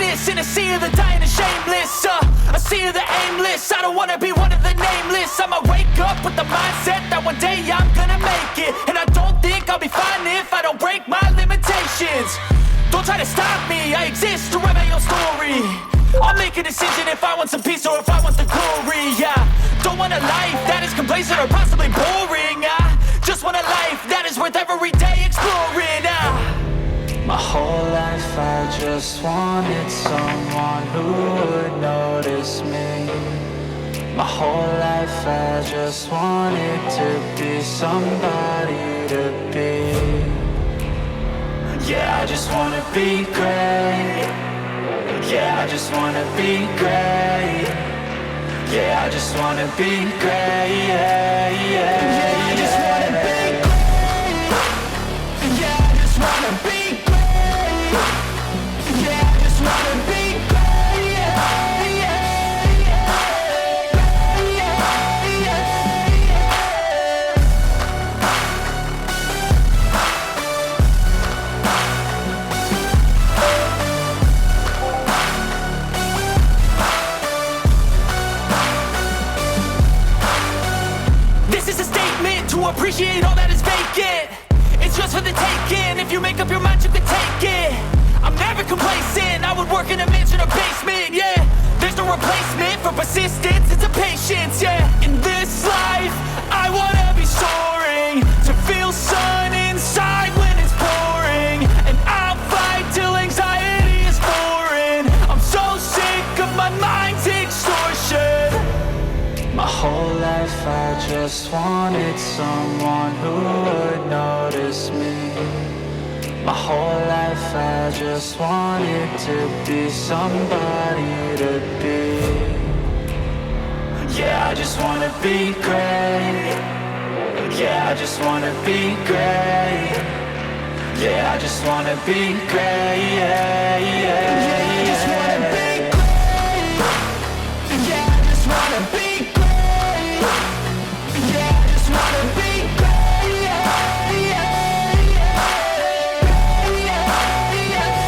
this in a sea of the dying and shameless, a sea of the aimless. I don't wanna be one of the nameless. I'ma wake up with the mindset that one day I'm gonna make it. And I don't think I'll be fine if I don't break my limitations. Don't try to stop me, I exist to write my own story. I'll make a decision if I want some peace or if I want the glory. Yeah, don't want a life that is complacent or possibly boring. I just want a life that is worth every day exploring. My whole life I just wanted someone who would notice me. My whole life I just wanted to be somebody to be. Yeah, I just wanna be great. Yeah, I just wanna be great. Yeah, I just wanna be great. Yeah, yeah, yeah, I just wanna be great. Yeah, I just wanna be great. Yeah, I just wanna be great. Yeah, yeah, yeah, yeah, yeah, yeah. This is a statement to appreciate all that is vacant. It's just for the taking. If you make up your mind, you can take it. I'm never complacent. I would work in a mansion or basement. Yeah, there's no replacement for persistence. It's a patience. Yeah, in this life, I wanna be soaring, to feel sun inside when it's pouring, and I'll fight till anxiety is foreign. I'm so sick of my mind's extortion. My whole life I just wanted someone who would notice me. My whole life I just wanted to be somebody to be. Yeah, I just wanna be great. Yeah, I just wanna be great. Yeah, I just wanna be great. Yeah, yeah, yeah, I just wanna be great. Yeah, I just wanna be great. Yeah, I just wanna be great. Yeah, yeah, yeah, yeah, yeah, yeah.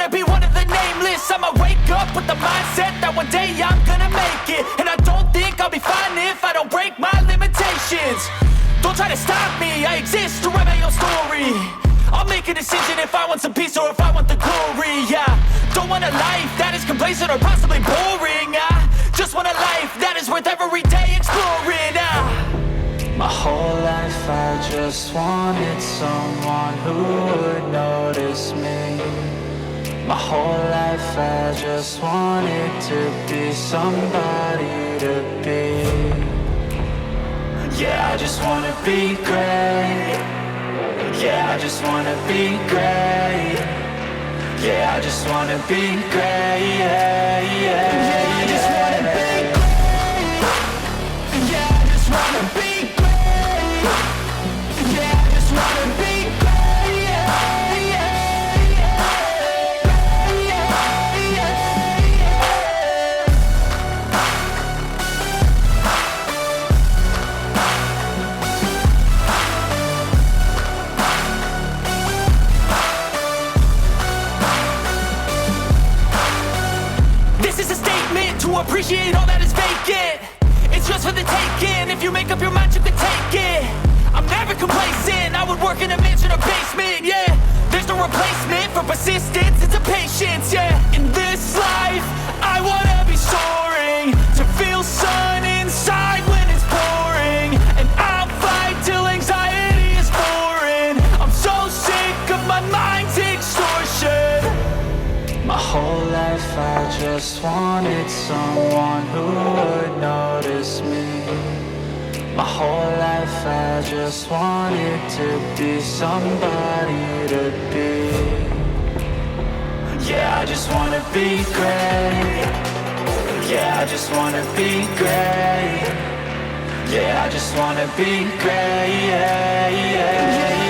wanna be one of the nameless. I'ma wake up with the mindset that one day I'm gonna make it. And I don't think I'll be fine if I don't break my limitations. Don't try to stop me, I exist to write my own story. I'll make a decision if I want some peace or if I want the glory, yeah. Don't want a life that is complacent or possibly boring, I just want a life that is worth every day exploring, My whole life I just wanted someone who would notice me. My whole life I just wanted to be somebody to be. Yeah, I just wanna be great. Yeah, I just wanna be great. Yeah, I just wanna be great. Yeah, yeah, yeah, I just wanna be great. Yeah, I just wanna be great. Yeah, I just wanna be great. Yeah, yeah, yeah, yeah, yeah. This is a statement to appreciate all that is vacant. It's just for the taking. If you make up your mind, you can take it. I'm never complacent. I would work in a mansion or basement, yeah. There's no replacement for persistence, it's a patience, yeah. In this life, I wanna be soaring, to feel sun inside when it's pouring. And I'll fight till anxiety is foreign. I'm so sick of my mind's extortion. My whole life I just wanted someone who would notice me. My whole life I just wanted to be somebody to be. Yeah, I just wanna be great. Yeah, I just wanna be great. Yeah, I just wanna be great. Yeah, yeah, yeah.